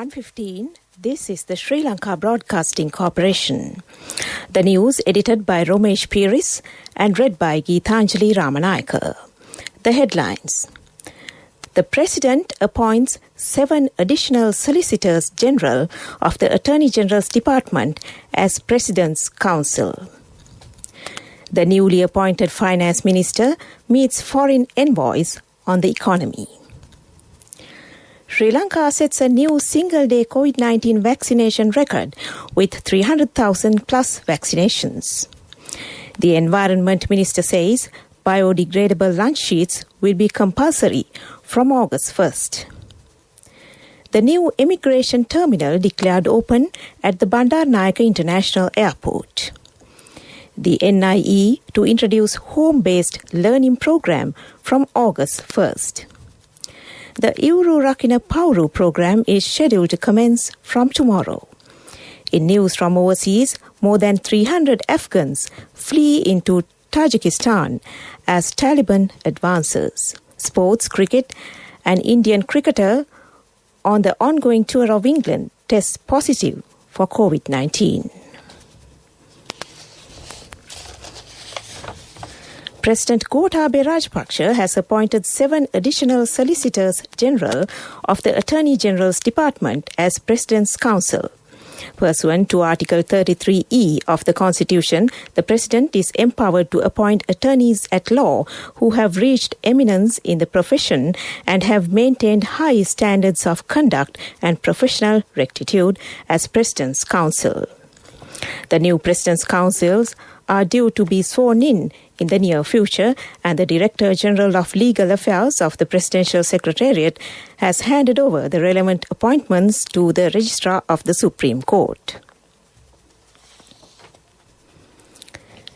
1:15, this is the Sri Lanka Broadcasting Corporation. The news edited by Romesh Piris and read by Geethanjali Ramanayaka. The headlines. The President appoints 7 additional Solicitors General of the Attorney General's Department as President's Counsel. The newly appointed Finance Minister meets foreign envoys on the economy. Sri Lanka sets a new single-day COVID-19 vaccination record with 300,000 plus vaccinations. The Environment Minister says biodegradable lunch sheets will be compulsory from August 1st. The new immigration terminal declared open at the Bandaranaike International Airport. The NIE to introduce home-based learning program from August 1st. The Iuru Rakina Pauru program is scheduled to commence from tomorrow. In news from overseas, more than 300 Afghans flee into Tajikistan as Taliban advances. Sports, cricket, an Indian cricketer on the ongoing tour of England tests positive for COVID-19. President Gotabaya Rajapaksa has appointed 7 additional Solicitors General of the Attorney General's Department as President's Counsel. Pursuant to Article 33E of the Constitution, the President is empowered to appoint attorneys at law who have reached eminence in the profession and have maintained high standards of conduct and professional rectitude as President's Counsel. The new President's Counsels are due to be sworn in the near future, and the Director General of Legal Affairs of the Presidential Secretariat has handed over the relevant appointments to the Registrar of the Supreme Court.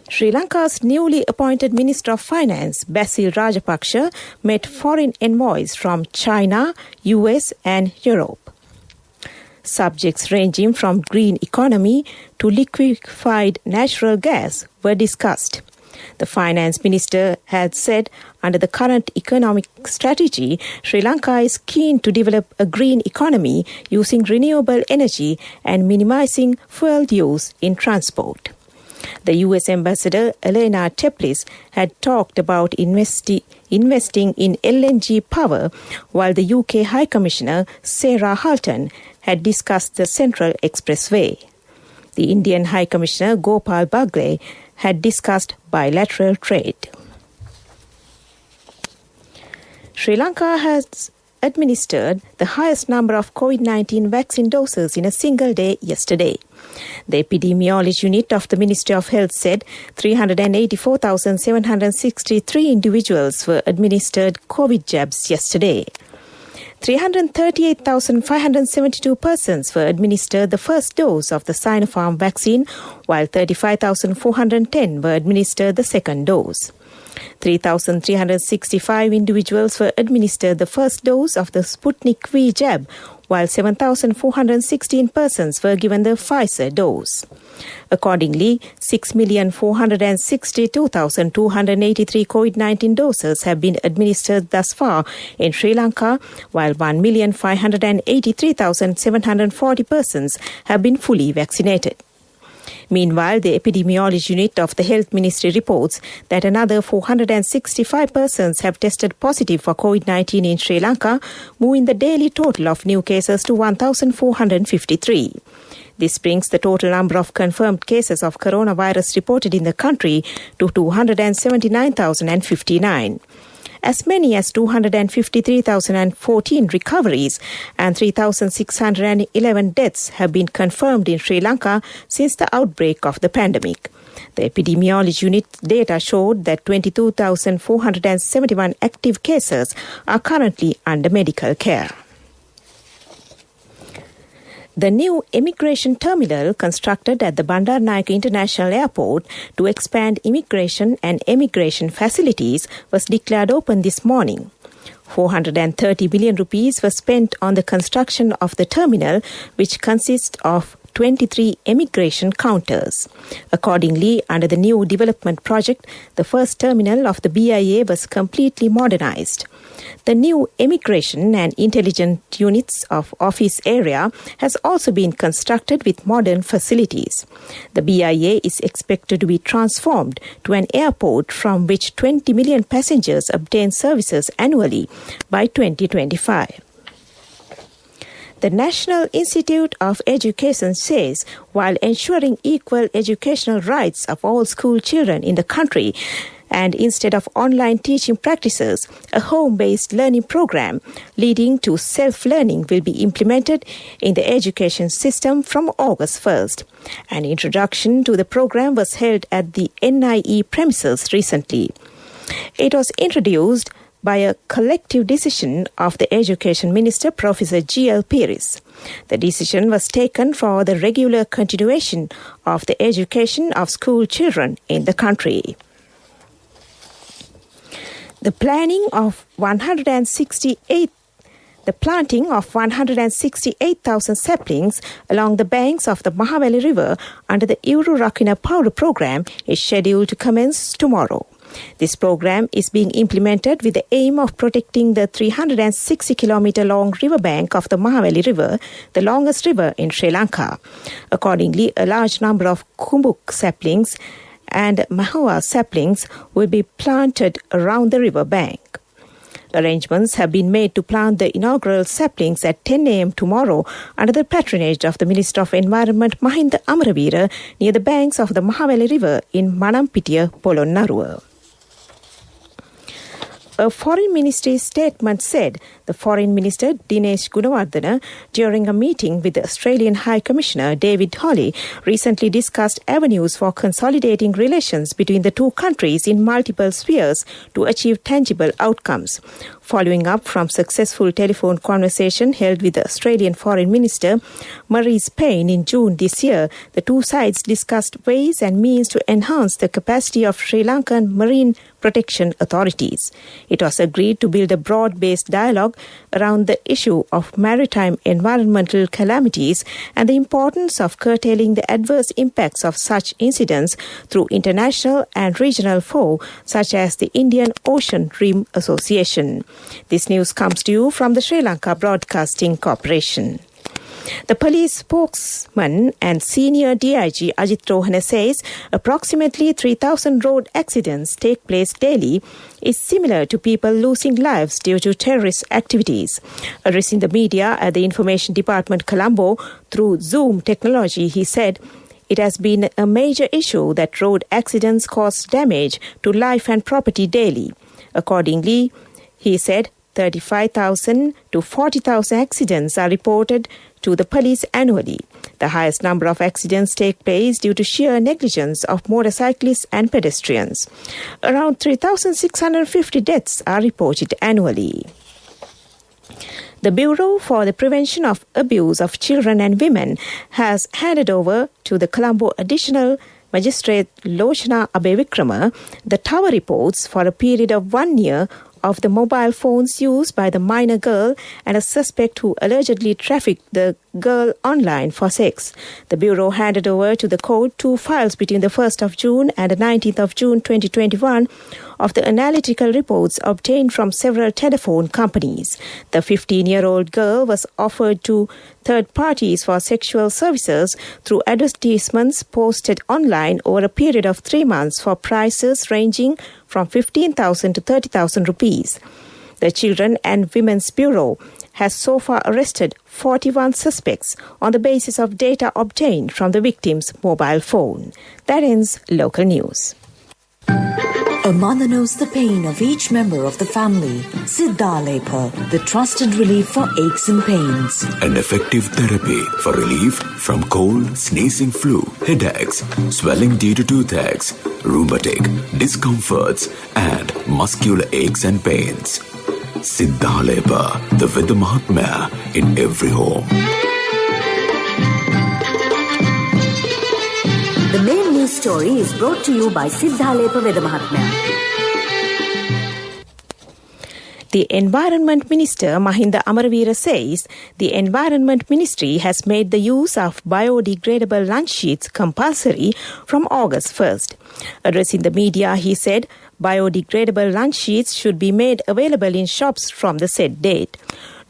Sri Lanka's newly appointed Minister of Finance, Basil Rajapaksa, met foreign envoys from China, US and Europe. Subjects ranging from green economy to liquefied natural gas were discussed. The Finance Minister had said under the current economic strategy, Sri Lanka is keen to develop a green economy using renewable energy and minimizing fuel use in transport. The US Ambassador Elena Teplis had talked about investing in LNG power, while the UK High Commissioner Sarah Halton had discussed the Central Expressway. The Indian High Commissioner Gopal Bagle had discussed bilateral trade. Sri Lanka has administered the highest number of COVID-19 vaccine doses in a single day yesterday. The epidemiology unit of the Ministry of Health said 384,763 individuals were administered COVID jabs yesterday. 338,572 persons were administered the first dose of the Sinopharm vaccine, while 35,410 were administered the second dose. 3,365 individuals were administered the first dose of the Sputnik V jab, while 7,416 persons were given the Pfizer dose. Accordingly, 6,462,283 COVID-19 doses have been administered thus far in Sri Lanka, while 1,583,740 persons have been fully vaccinated. Meanwhile, the epidemiology unit of the Health Ministry reports that another 465 persons have tested positive for COVID-19 in Sri Lanka, moving the daily total of new cases to 1,453. This brings the total number of confirmed cases of coronavirus reported in the country to 279,059. As many as 253,014 recoveries and 3,611 deaths have been confirmed in Sri Lanka since the outbreak of the pandemic. The epidemiology unit data showed that 22,471 active cases are currently under medical care. The new immigration terminal constructed at the Bandaranaike International Airport to expand immigration and emigration facilities was declared open this morning. 430 billion rupees was spent on the construction of the terminal, which consists of 23 immigration counters. Accordingly, under the new development project, the first terminal of the BIA was completely modernized. The new immigration and intelligence units of office area has also been constructed with modern facilities. The BIA is expected to be transformed to an airport from which 20 million passengers obtain services annually by 2025. The National Institute of Education says while ensuring equal educational rights of all school children in the country, and instead of online teaching practices, a home-based learning program leading to self-learning will be implemented in the education system from August 1st. An introduction to the program was held at the NIE premises recently. It was introduced by a collective decision of the Education Minister, Professor G.L. Pires. The decision was taken for the regular continuation of the education of school children in the country. The planting of 168,000 saplings along the banks of the Mahaweli River under the Uru Rakina Powder program is scheduled to commence tomorrow. This program is being implemented with the aim of protecting the 360-kilometer-long riverbank of the Mahaweli River, the longest river in Sri Lanka. Accordingly, a large number of kumbuk saplings and mahua saplings will be planted around the river bank. Arrangements have been made to plant the inaugural saplings at 10 a.m. tomorrow under the patronage of the Minister of Environment Mahinda Amaravira near the banks of the Mahaweli River in Manampitiya, Polonnaruwa. A foreign ministry statement said the Foreign Minister Dinesh Gunawardena, during a meeting with the Australian High Commissioner David Hawley, recently discussed avenues for consolidating relations between the two countries in multiple spheres to achieve tangible outcomes. Following up from successful telephone conversation held with the Australian Foreign Minister Marise Payne in June this year, the two sides discussed ways and means to enhance the capacity of Sri Lankan marine protection authorities. It was agreed to build a broad-based dialogue around the issue of maritime environmental calamities and the importance of curtailing the adverse impacts of such incidents through international and regional fora such as the Indian Ocean Rim Association. This news comes to you from the Sri Lanka Broadcasting Corporation. The police spokesman and senior DIG Ajit Rohana says approximately 3,000 road accidents take place daily is similar to people losing lives due to terrorist activities. Addressing the media at the Information Department Colombo through Zoom technology, he said, "It has been a major issue that road accidents cause damage to life and property daily." Accordingly, he said 35,000 to 40,000 accidents are reported to the police annually. The highest number of accidents take place due to sheer negligence of motorcyclists and pedestrians. Around 3,650 deaths are reported annually. The Bureau for the Prevention of Abuse of Children and Women has handed over to the Colombo Additional Magistrate Lochana Abevikrama the tower reports for a period of 1 year of the mobile phones used by the minor girl and a suspect who allegedly trafficked the girl online for sex. The Bureau handed over to the court 2 files between the 1st of June and the 19th of June 2021 of the analytical reports obtained from several telephone companies. The 15-year-old girl was offered to third parties for sexual services through advertisements posted online over a period of 3 months for prices ranging from 15,000 to 30,000 rupees. The Children and Women's Bureau has so far arrested 41 suspects on the basis of data obtained from the victim's mobile phone. That ends local news. A mother knows the pain of each member of the family. Siddhalepa, the trusted relief for aches and pains. An effective therapy for relief from cold, sneezing, flu, headaches, swelling due to toothaches, rheumatic, discomforts, and muscular aches and pains. Siddhalepa, the Veda Mahatmya in every home. The main news story is brought to you by Siddhalepa Veda Mahatmya. The Environment Minister Mahinda Amaravira says the Environment Ministry has made the use of biodegradable lunch sheets compulsory from August 1st. Addressing the media, he said Biodegradable lunch sheets should be made available in shops from the said date.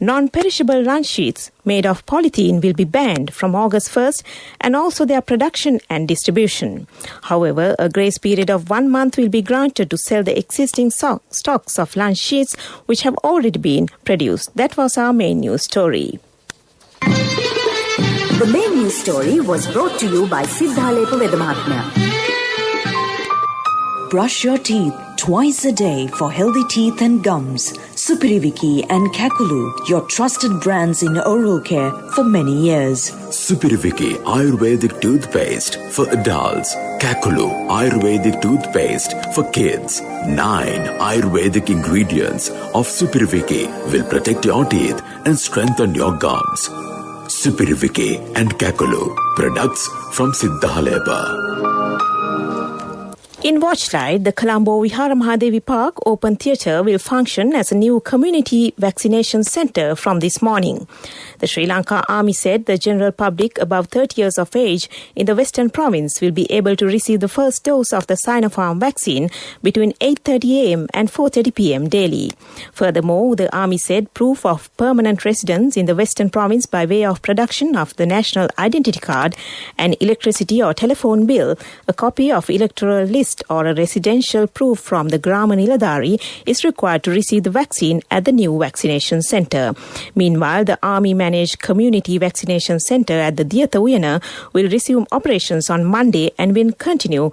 Non-perishable lunch sheets made of polythene will be banned from August 1st and also their production and distribution. However, a grace period of 1 month will be granted to sell the existing stocks of lunch sheets which have already been produced. That was our main news story. The main news story was brought to you by Siddhalepa Vedamahatmya. Brush your teeth twice a day for healthy teeth and gums. Supiriviki and Kakulu, your trusted brands in oral care for many years. Supiriviki Ayurvedic toothpaste for adults. Kakulu Ayurvedic toothpaste for kids. 9 Ayurvedic ingredients of Supiriviki will protect your teeth and strengthen your gums. Supiriviki and Kakulu, products from Siddhalepa. In Watchlight, the Colombo Vihara Mahadevi Park Open Theatre will function as a new community vaccination centre from this morning. The Sri Lanka Army said the general public above 30 years of age in the Western Province will be able to receive the first dose of the Sinopharm vaccine between 8:30 a.m. and 4:30 p.m. daily. Furthermore, the Army said proof of permanent residence in the Western Province by way of production of the National Identity Card, an electricity or telephone bill, a copy of electoral list or a residential proof from the Grama Niladhari is required to receive the vaccine at the new vaccination centre. Meanwhile, the Army-managed community vaccination centre at the Diyatha Uyana will resume operations on Monday and will continue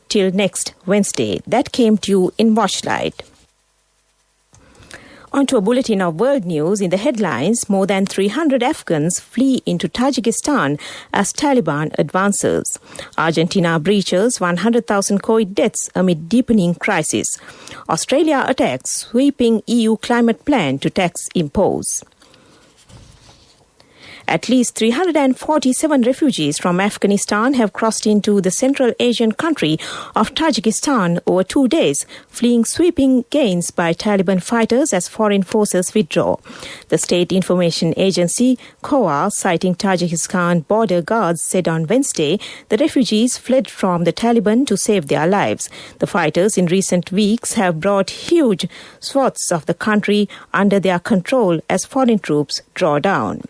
till next Wednesday. That came to you in Watchlight. On to a bulletin of world news. In the headlines, more than 300 Afghans flee into Tajikistan as Taliban advances. Argentina breaches 100,000 COVID deaths amid deepening crisis. Australia attacks sweeping EU climate plan to tax impose. At least 347 refugees from Afghanistan have crossed into the Central Asian country of Tajikistan over 2 days, fleeing sweeping gains by Taliban fighters as foreign forces withdraw. The state information agency, COA, citing Tajikistan border guards, said on Wednesday the refugees fled from the Taliban to save their lives. The fighters in recent weeks have brought huge swaths of the country under their control as foreign troops draw down.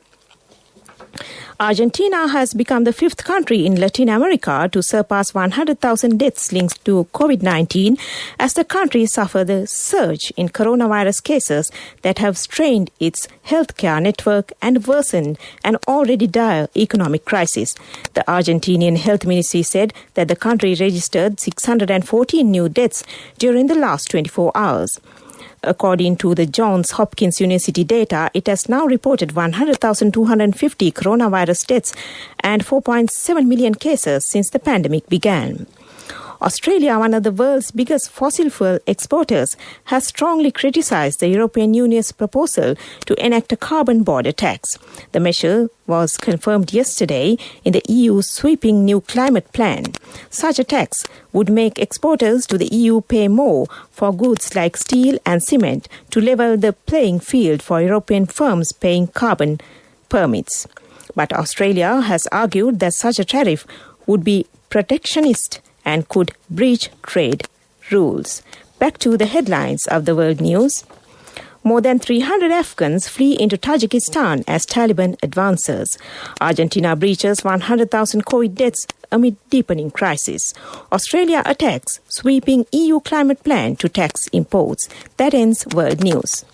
Argentina has become the 5th country in Latin America to surpass 100,000 deaths linked to COVID-19 as the country suffered a surge in coronavirus cases that have strained its healthcare network and worsened an already dire economic crisis. The Argentinian Health Ministry said that the country registered 614 new deaths during the last 24 hours. According to the Johns Hopkins University data, it has now reported 100,250 coronavirus deaths and 4.7 million cases since the pandemic began. Australia, one of the world's biggest fossil fuel exporters, has strongly criticised the European Union's proposal to enact a carbon border tax. The measure was confirmed yesterday in the EU's sweeping new climate plan. Such a tax would make exporters to the EU pay more for goods like steel and cement to level the playing field for European firms paying carbon permits. But Australia has argued that such a tariff would be protectionist and could breach trade rules. Back to the headlines of the world news. More than 300 Afghans flee into Tajikistan as Taliban advances. Argentina breaches 100,000 COVID deaths amid deepening crisis. Australia attacks sweeping EU climate plan to tax imports. That ends world news.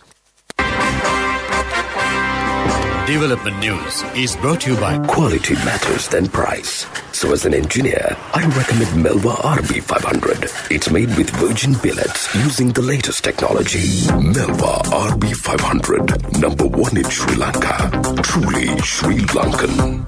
Development News is brought to you by Quality matters than price. So as an engineer, I recommend Melva RB500. It's made with virgin billets using the latest technology. Melva RB500, number 1 in Sri Lanka. Truly Sri Lankan.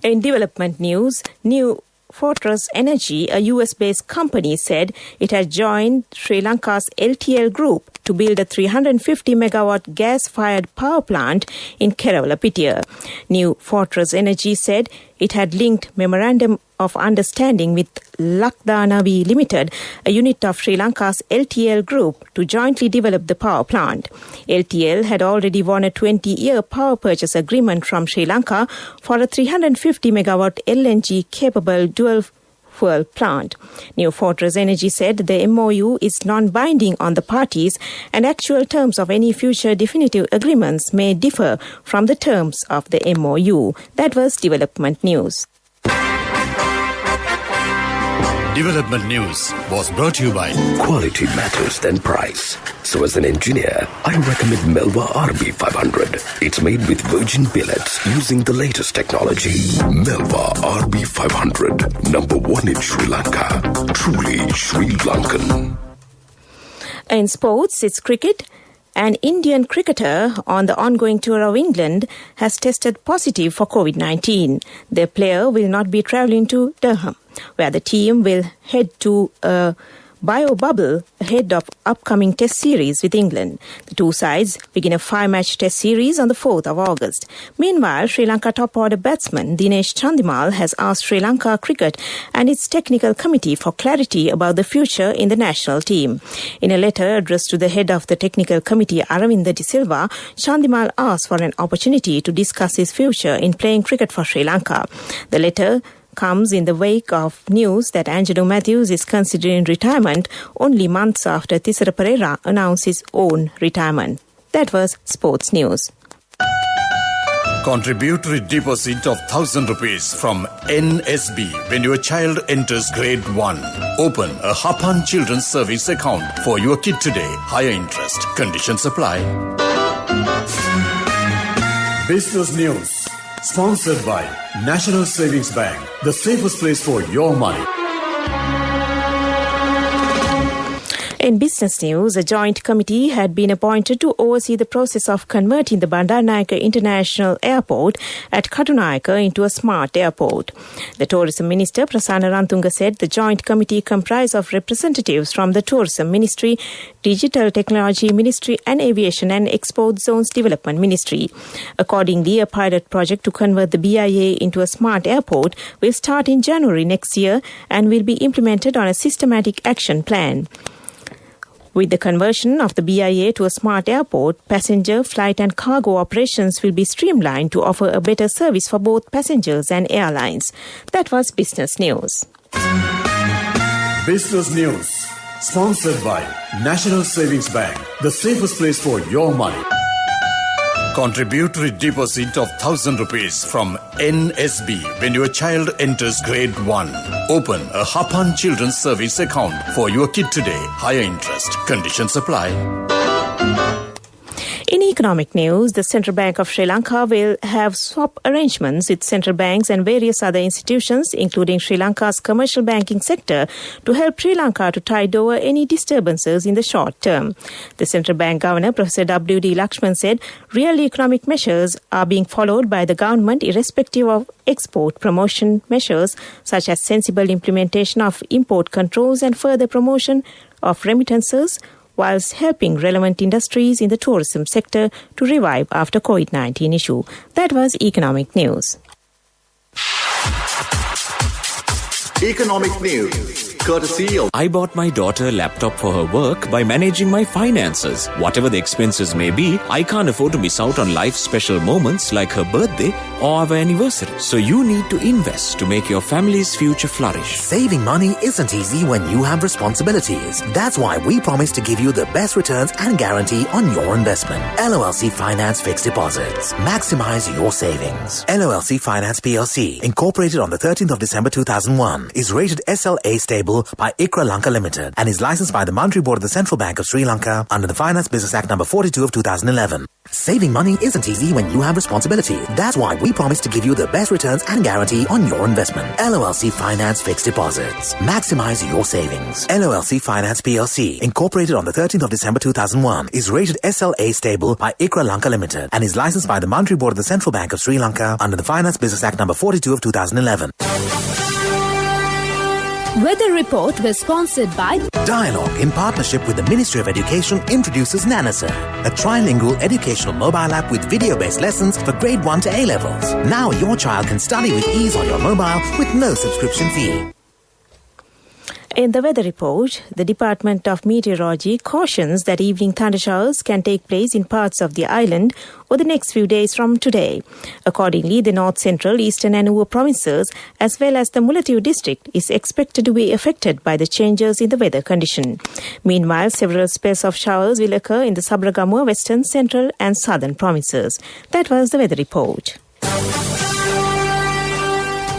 In development news, New Fortress Energy, a US-based company, said it had joined Sri Lanka's LTL group to build a 350-megawatt gas-fired power plant in Kerawalapitiya. New Fortress Energy said it had linked Memorandum of Understanding with Lakdanavi Limited, a unit of Sri Lanka's LTL group, to jointly develop the power plant. LTL had already won a 20-year power purchase agreement from Sri Lanka for a 350-megawatt LNG-capable dual fuel plant. New Fortress Energy said the MOU is non-binding on the parties and actual terms of any future definitive agreements may differ from the terms of the MOU. That was Development News. Development News was brought to you by Quality matters than price. So as an engineer, I recommend Melva RB500. It's made with virgin billets using the latest technology. Melva RB500, #1 in Sri Lanka. Truly Sri Lankan. In sports, it's cricket. An Indian cricketer on the ongoing tour of England has tested positive for COVID-19. The player will not be travelling to Durham, where the team will head to a bio-bubble ahead of upcoming test series with England. The two sides begin a 5-match test series on the 4th of August. Meanwhile, Sri Lanka top-order batsman Dinesh Chandimal has asked Sri Lanka Cricket and its technical committee for clarity about the future in the national team. In a letter addressed to the head of the technical committee, Aravinda De Silva, Chandimal asked for an opportunity to discuss his future in playing cricket for Sri Lanka. The letter comes in the wake of news that Angelo Matthews is considering retirement only months after Thisara Pereira announced his own retirement. That was Sports News. Contributory deposit of ₹1,000 from NSB when your child enters grade 1. Open a Hapan Children's Service account for your kid today. Higher interest. Conditions apply. Business News. Sponsored by National Savings Bank, the safest place for your money. In business news, a joint committee had been appointed to oversee the process of converting the Bandaranaike International Airport at Katunayake into a smart airport. The Tourism Minister, Prasanna Rantunga, said the joint committee comprised of representatives from the Tourism Ministry, Digital Technology Ministry and Aviation and Export Zones Development Ministry. Accordingly, a pilot project to convert the BIA into a smart airport will start in January next year and will be implemented on a systematic action plan. With the conversion of the BIA to a smart airport, passenger, flight and cargo operations will be streamlined to offer a better service for both passengers and airlines. That was Business News. Business News. Sponsored by National Savings Bank, the safest place for your money. Contributory deposit of ₹1,000 from NSB when your child enters grade 1. Open a Hapan Children's Service account for your kid today. Higher interest. Conditions apply. In economic news, the Central Bank of Sri Lanka will have swap arrangements with central banks and various other institutions, including Sri Lanka's commercial banking sector, to help Sri Lanka to tide over any disturbances in the short term. The Central Bank Governor, Professor W.D. Lakshman, said real economic measures are being followed by the government irrespective of export promotion measures, such as sensible implementation of import controls and further promotion of remittances, whilst helping relevant industries in the tourism sector to revive after COVID-19 issue. That was economic news. Economic news. Courtesy of I bought my daughter a laptop for her work by managing my finances. Whatever the expenses may be, I can't afford to miss out on life's special moments like her birthday or our anniversary. So you need to invest to make your family's future flourish. Saving money isn't easy when you have responsibilities. That's why we promise to give you the best returns and guarantee on your investment. LOLC Finance Fixed Deposits. Maximize your savings. LOLC Finance PLC, incorporated on the 13th of December 2001, is rated SLA stable by ICRA Lanka Limited and is licensed by the Monetary Board of the Central Bank of Sri Lanka under the Finance Business Act number 42 of 2011. Saving money isn't easy when you have responsibility. That's why we promise to give you the best returns and guarantee on your investment. LOLC Finance Fixed Deposits. Maximize your savings. LOLC Finance PLC, incorporated on the 13th of December 2001, is rated SLA stable by ICRA Lanka Limited and is licensed by the Monetary Board of the Central Bank of Sri Lanka under the Finance Business Act number 42 of 2011. Weather Report was sponsored by Dialogue, in partnership with the Ministry of Education, introduces Nanasa, a trilingual educational mobile app with video-based lessons for grade 1 to A-levels. Now your child can study with ease on your mobile with no subscription fee. In the weather report, the Department of Meteorology cautions that evening thunder showers can take place in parts of the island over the next few days from today. Accordingly, the North Central, Eastern and Ua provinces, as well as the Mullaitivu district, is expected to be affected by the changes in the weather condition. Meanwhile, several spells of showers will occur in the Sabragamua, Western, Central and Southern provinces. That was the weather report.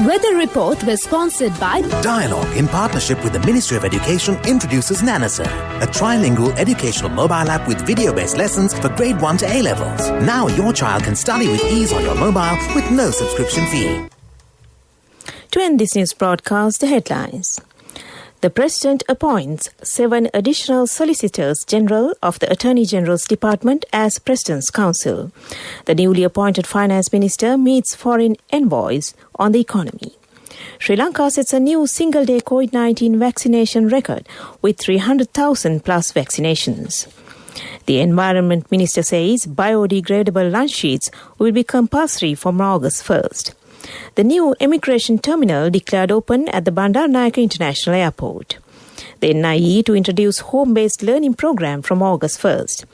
Weather report was sponsored by Dialogue, in partnership with the Ministry of Education, introduces Nanasa, a trilingual educational mobile app with video-based lessons for grade 1 to A-levels. Now your child can study with ease on your mobile with no subscription fee. To end this news broadcast, the headlines. The President appoints 7 additional Solicitors General of the Attorney General's Department as President's Counsel. The newly appointed Finance Minister meets foreign envoys on the economy. Sri Lanka sets a new single-day COVID-19 vaccination record with 300,000 plus vaccinations. The Environment Minister says biodegradable lunch sheets will be compulsory from August 1st. The new immigration terminal declared open at the Bandaranaike International Airport. The NIE to introduce home-based learning program from August 1st.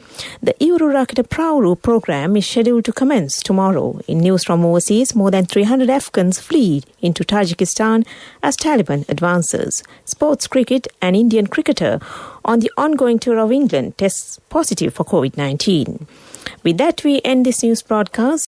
The Iuru Rakita Prauru program is scheduled to commence tomorrow. In news from overseas, more than 300 Afghans flee into Tajikistan as Taliban advances. Sports cricket, an Indian cricketer on the ongoing tour of England tests positive for COVID-19. With that, we end this news broadcast.